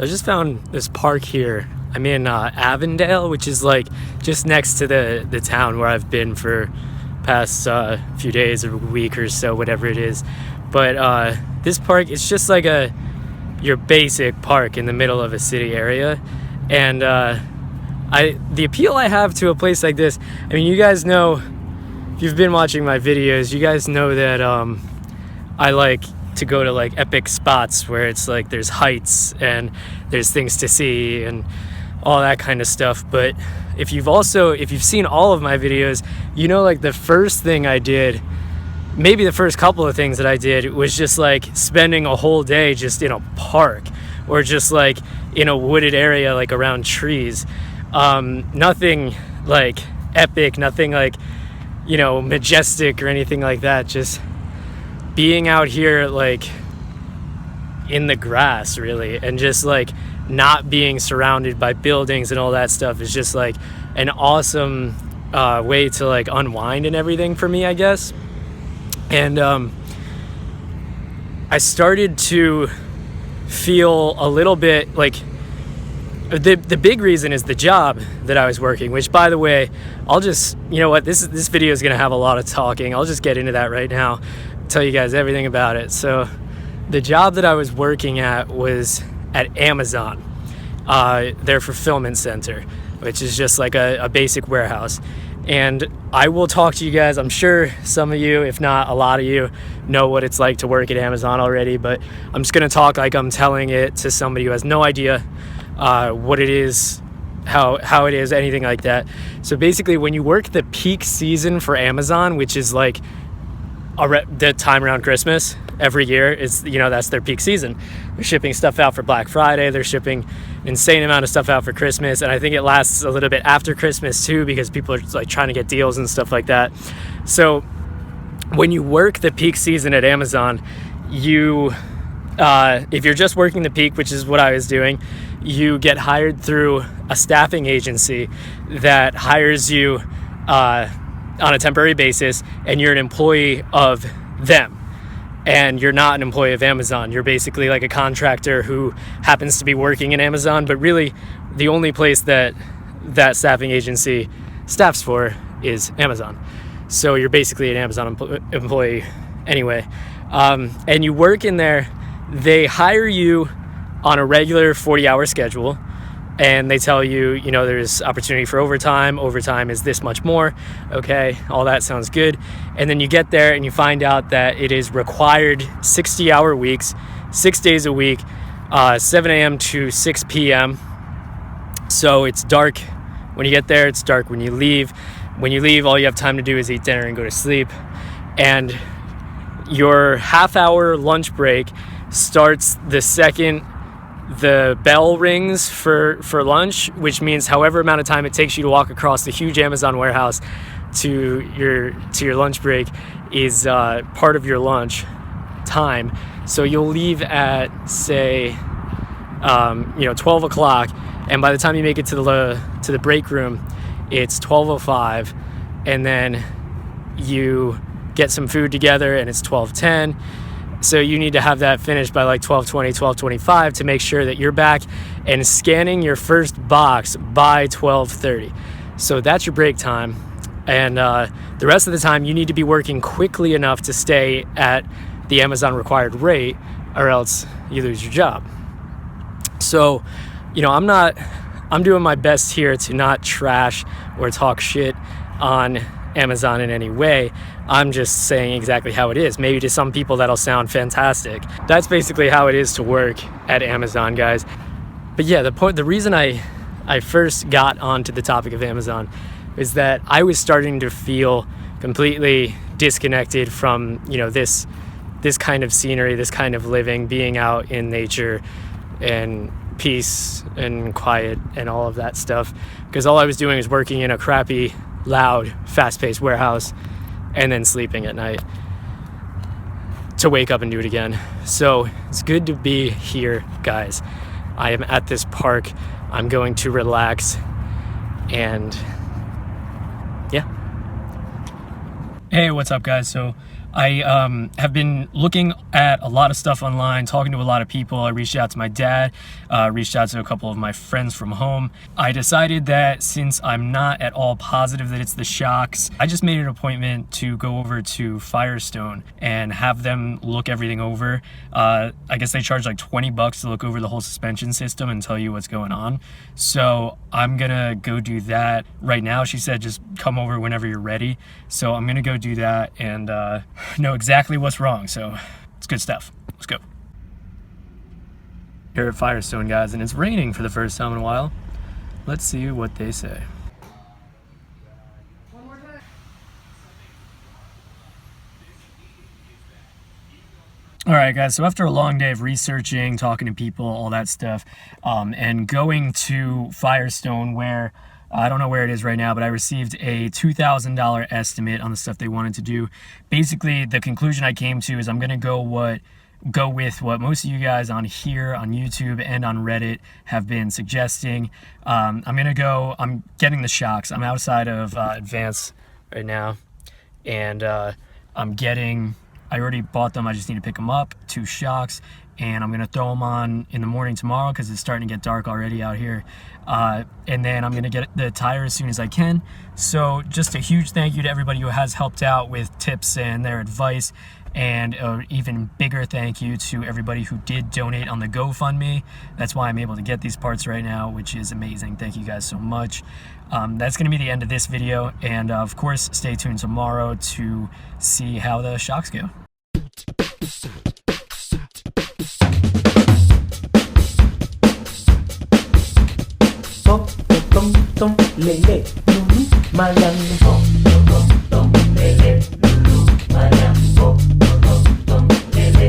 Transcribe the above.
So I just found this park here. I'm in Avondale, which is like just next to the town where I've been for past few days or week or so, whatever it is. But this park, it's just like your basic park in the middle of a city area. And the appeal I have to a place like this, I mean, you guys know, if you've been watching my videos, you guys know that I like to go to like epic spots where it's like there's heights and there's things to see and all that kind of stuff. But if you've seen all of my videos, you know, like the first thing I did, maybe the first couple of things that I did, was just like spending a whole day just in a park or just like in a wooded area, like around trees. Nothing like epic, nothing like, you know, majestic or anything like that. Just being out here like in the grass, really, and just like not being surrounded by buildings and all that stuff is just like an awesome way to like unwind and everything for me, I guess. And I started to feel a little bit like the big reason is the job that I was working, which, by the way, I'll just, you know what, this video is going to have a lot of talking. I'll just get into that right now, tell you guys everything about it. So the job that I was working at was at Amazon, their fulfillment center, which is just like a basic warehouse. And I will talk to you guys, I'm sure some of you, if not a lot of you, know what it's like to work at Amazon already, but I'm just going to talk like I'm telling it to somebody who has no idea what it is, how it is, anything like that. So basically, when you work the peak season for Amazon, which is like the time around Christmas every year, is, you know, that's their peak season. They're shipping stuff out for Black Friday, they're shipping insane amount of stuff out for Christmas, and I think it lasts a little bit after Christmas too, because people are like trying to get deals and stuff like that. So when you work the peak season at Amazon, you if you're just working the peak, which is what I was doing, you get hired through a staffing agency that hires you on a temporary basis, and you're an employee of them. And you're not an employee of Amazon. You're basically like a contractor who happens to be working in Amazon, but really the only place that staffing agency staffs for is Amazon. So you're basically an Amazon employee anyway. And you work in there. They hire you on a regular 40-hour schedule, and they tell you, you know, there's opportunity for overtime. Overtime is this much more. Okay, all that sounds good. And then you get there and you find out that it is required 60-hour weeks, 6 days a week, 7 a.m. to 6 p.m. So it's dark when you get there, it's dark when you leave. When you leave, all you have time to do is eat dinner and go to sleep. And your half-hour lunch break starts the second the bell rings for lunch, which means however amount of time it takes you to walk across the huge Amazon warehouse to your lunch break is part of your lunch time. So you'll leave at, say, 12 o'clock, and by the time you make it to the break room, it's 12:05, and then you get some food together and it's 12:10. So you need to have that finished by like 12:20, 12:25 to make sure that you're back and scanning your first box by 12:30. So that's your break time. And the rest of the time you need to be working quickly enough to stay at the Amazon required rate, or else you lose your job. So, you know, I'm doing my best here to not trash or talk shit on Amazon in any way. I'm just saying exactly how it is. Maybe to some people that'll sound fantastic. That's basically how it is to work at Amazon, guys. But yeah, the reason I first got onto the topic of Amazon is that I was starting to feel completely disconnected from, you know, this kind of scenery, this kind of living, being out in nature and peace and quiet and all of that stuff, because all I was doing is working in a crappy, loud, fast-paced warehouse and then sleeping at night to wake up and do it again. So it's good to be here, guys. I am at this park. I'm going to relax, and yeah. Hey, what's up, guys? So I have been looking at a lot of stuff online, talking to a lot of people. I reached out to my dad, reached out to a couple of my friends from home. I decided that since I'm not at all positive that it's the shocks, I just made an appointment to go over to Firestone and have them look everything over. I guess they charge like $20 to look over the whole suspension system and tell you what's going on. So I'm gonna go do that right now. She said just come over whenever you're ready. So I'm gonna go do that and know exactly what's wrong. So it's good stuff. Let's go. Here at Firestone, guys, and it's raining for the first time in a while. Let's see what they say. All right, guys, so after a long day of researching, talking to people, all that stuff, and going to Firestone, where I don't know where it is right now, but I received a $2,000 estimate on the stuff they wanted to do. Basically, the conclusion I came to is I'm going to go with what most of you guys on here, on YouTube, and on Reddit have been suggesting. I'm getting the shocks. I'm outside of Advance right now, and I already bought them. I just need to pick them up, 2 shocks, and I'm going to throw them on in the morning tomorrow because it's starting to get dark already out here. And then I'm going to get the tire as soon as I can. So just a huge thank you to everybody who has helped out with tips and their advice. And an even bigger thank you to everybody who did donate on the GoFundMe. That's why I'm able to get these parts right now, which is amazing. Thank you guys so much. That's going to be the end of this video. And of course, stay tuned tomorrow to see how the shocks go. Tom, tom, tom, lele, malang.